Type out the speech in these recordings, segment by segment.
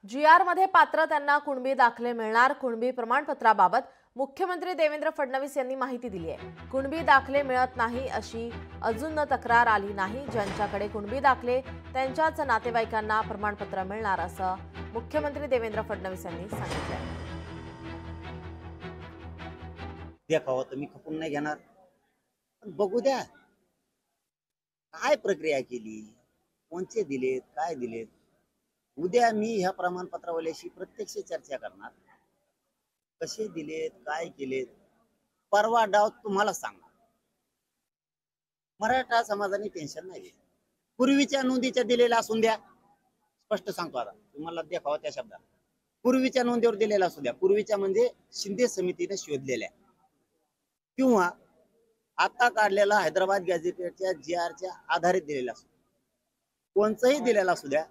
GR मध्ये पात्र त्यांना कुणबी दाखले मिळणार। कुणबी प्रमाणपत्राबाबत मुख्यमंत्री देवेंद्र फडणवीस यांनी माहिती दिली आहे। कुणबी दाखले मिळत नाही अशी अजून तक्रार आली नाही। ज्यांच्याकडे कुणबी दाखले त्यांच्याच नातेवाईकांना प्रमाणपत्र मिळणार असं मुख्यमंत्री देवेंद्र फडणवीस यांनी सांगितलं। देखावा तर मी खपून नाही घेणार, पण बघू द्या काय प्रक्रिया केली, कोणते दिलेत, काय दिलेत। उद्या मी ह्या प्रमाणपत्रावाल्याशी प्रत्यक्ष चर्चा करणार, कसे दिलेत, काय केलेत। परवा डाव तुम्हाला सांगणार। मराठा समाजाने टेन्शन नाही घेतलं। पूर्वीच्या नोंदीच्या दिलेल्या असून द्या, स्पष्ट सांगतो आता तुम्हाला देखावा त्या शब्दात। पूर्वीच्या नोंदीवर दिलेला असू द्या, पूर्वीच्या म्हणजे शिंदे समितीने शोधलेल्या, किंवा आता काढलेला हैदराबाद गॅझेटेडच्या GRच्या आधारित दिलेला असू, कोणताही दिलेला असू द्या।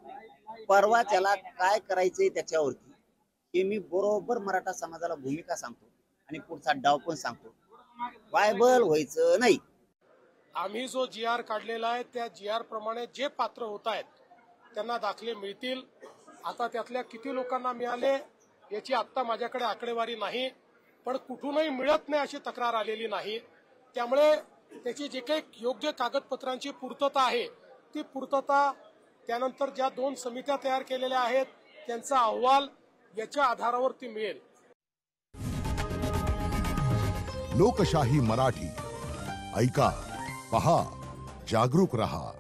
परवा त्याला काय करायचंय त्याच्यावरती हे मी बरोबर मराठा समाजाला भूमिका सांगतो आणि पुढचा डाव पण सांगतो। वायबल व्हायचं नाही। आम्ही जो GR काढलेला आहे त्या GR प्रमाणे जे पात्र होत आहेत त्यांना दाखले मिळतील। आता त्यातल्या किती लोकांना मिळाले याची आता माझ्याकडे आकडेवारी नाही, पण कुठूनही मिळत नाही अशी तक्रार आलेली नाही। त्यामुळे त्याची जे काही योग्य कागदपत्रांची पूर्तता आहे ती पूर्तता, त्यानंतर ज्या 2 समित्या तयार केलेल्या आहेत त्यांचा अहवाल याच्या आधारावरती मिळेल। लोकशाही मराठी ऐका, पहा, जागरूक रहा।